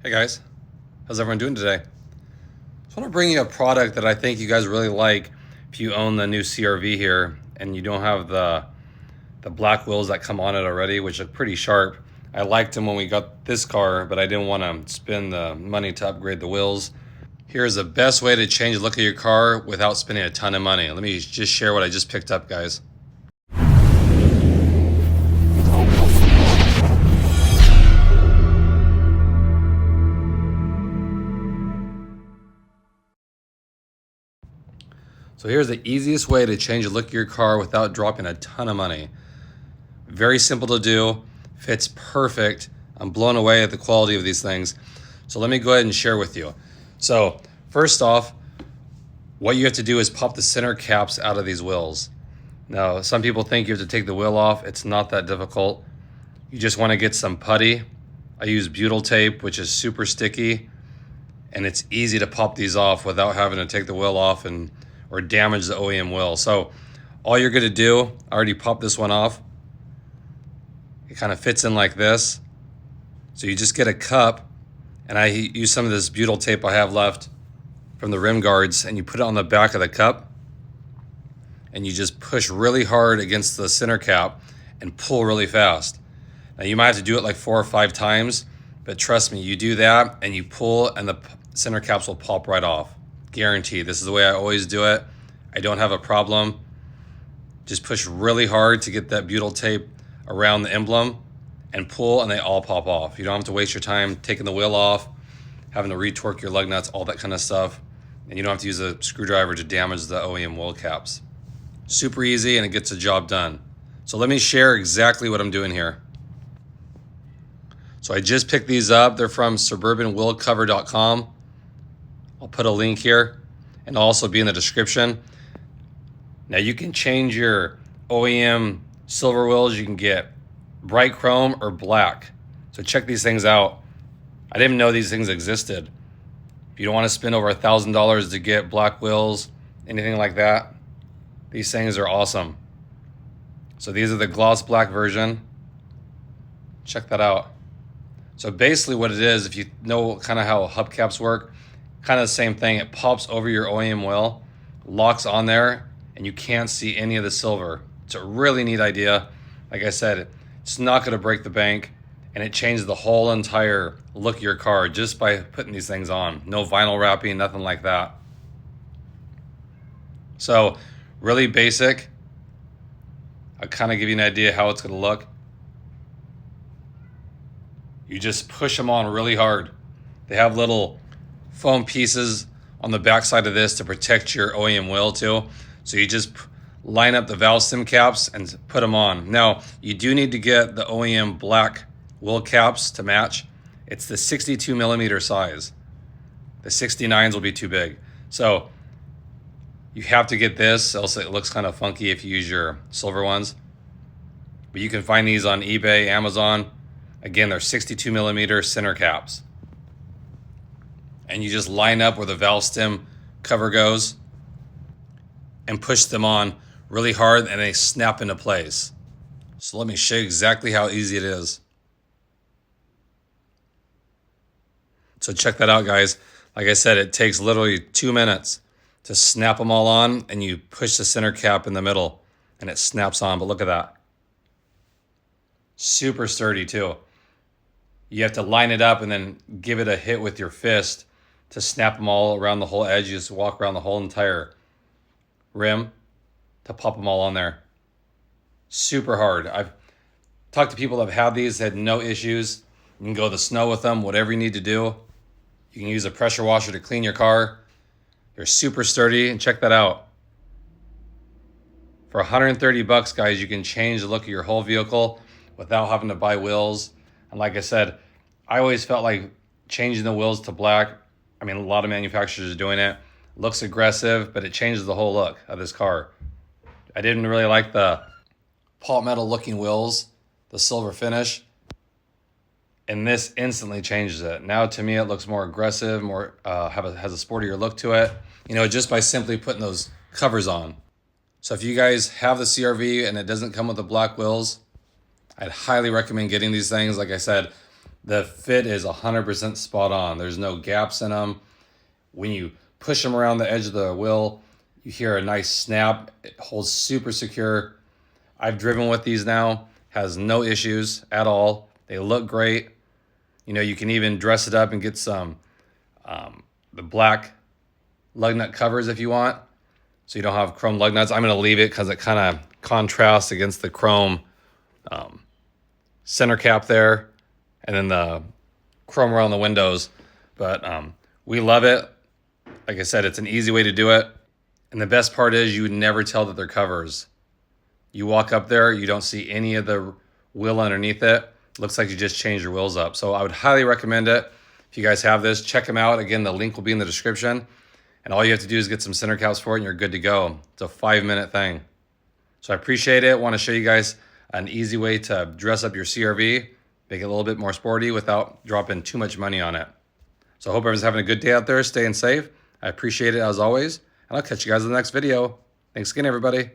Hey guys, how's everyone doing today? So I want to bring you a product that I think you guys really like if you own the new CRV here and you don't have the black wheels that come on it already, which look pretty sharp. I liked them when we got this car, but I didn't want to spend the money to upgrade the wheels. Here's the best way to change the look of your car without spending a ton of money. Let me just share what I just picked up, guys. So here's the easiest way to change the look of your car without dropping a ton of money. Very simple to do, fits perfect. I'm blown away at the quality of these things. So let me go ahead and share with you. So first off, what you have to do is pop the center caps out of these wheels. Now, some people think you have to take the wheel off. It's not that difficult. You just want to get some putty. I use butyl tape, which is super sticky, and it's easy to pop these off without having to take the wheel off or damage the OEM wheel. So all you're gonna do, I already popped this one off. It kind of fits in like this. So you just get a cup, and I use some of this butyl tape I have left from the rim guards, and you put it on the back of the cup, and you just push really hard against the center cap and pull really fast. Now you might have to do it like 4 or 5 times, but trust me, you do that and you pull and the center caps will pop right off. Guaranteed. This is the way I always do it. I don't have a problem. Just push really hard to get that butyl tape around the emblem and pull, and they all pop off. You don't have to waste your time taking the wheel off, having to retorque your lug nuts, all that kind of stuff. And you don't have to use a screwdriver to damage the OEM wheel caps. Super easy, and it gets the job done. So let me share exactly what I'm doing here. So I just picked these up. They're from suburbanwheelcover.com. I'll put a link here, and I'll also be in the description. Now you can change your OEM silver wheels. You can get bright chrome or black. So check these things out. I didn't even know these things existed. If you don't want to spend over $1,000 to get black wheels, anything like that, these things are awesome. So these are the gloss black version. Check that out. So basically what it is, if you know kind of how hubcaps work, kind of the same thing. It pops over your OEM wheel, locks on there, and you can't see any of the silver. It's a really neat idea. Like I said, it's not going to break the bank, and it changes the whole entire look of your car just by putting these things on. No vinyl wrapping, nothing like that. So really basic. I'll kind of give you an idea how it's going to look. You just push them on really hard. They have little foam pieces on the back side of this to protect your OEM wheel too. So you just line up the valve stem caps and put them on. Now, you do need to get the OEM black wheel caps to match. It's the 62 millimeter size. The 69s will be too big. So you have to get this, else it looks kind of funky if you use your silver ones. But you can find these on eBay, Amazon. Again, they're 62 millimeter center caps. And you just line up where the valve stem cover goes and push them on really hard, and they snap into place. So let me show you exactly how easy it is. So check that out, guys. Like I said, it takes literally 2 minutes to snap them all on, and you push the center cap in the middle and it snaps on. But look at that. Super sturdy too. You have to line it up and then give it a hit with your fist to snap them all around the whole edge. You just walk around the whole entire rim to pop them all on there. Super hard. I've talked to people that have had these, had no issues. You can go to the snow with them, whatever you need to do. You can use a pressure washer to clean your car. They're super sturdy, and check that out. For 130 bucks, guys, you can change the look of your whole vehicle without having to buy wheels. And like I said, I always felt like changing the wheels to black, I mean, a lot of manufacturers are doing it. Looks aggressive, but it changes the whole look of this car. I didn't really like the pot metal looking wheels, the silver finish, and this instantly changes it. Now to me, it looks more aggressive, more has a sportier look to it, you know, just by simply putting those covers on. So if you guys have the CRV and it doesn't come with the black wheels, I'd highly recommend getting these things. Like I said, The fit is 100% spot on. There's no gaps in them. When you push them around the edge of the wheel, you hear a nice snap. It holds super secure. I've driven with these now, has no issues at all. They look great. You know, you can even dress it up and get some the black lug nut covers if you want, so you don't have chrome lug nuts. I'm going to leave it because it kind of contrasts against the chrome center cap there, and then the chrome around the windows. But we love it. Like I said, it's an easy way to do it. And the best part is you would never tell that they're covers. You walk up there, you don't see any of the wheel underneath it. Looks like you just changed your wheels up. So I would highly recommend it. If you guys have this, check them out. Again, the link will be in the description. And all you have to do is get some center caps for it and you're good to go. It's a 5-minute thing. So I appreciate it. Want to show you guys an easy way to dress up your CRV, make it a little bit more sporty without dropping too much money on it. So I hope everyone's having a good day out there, staying safe. I appreciate it as always. And I'll catch you guys in the next video. Thanks again, everybody.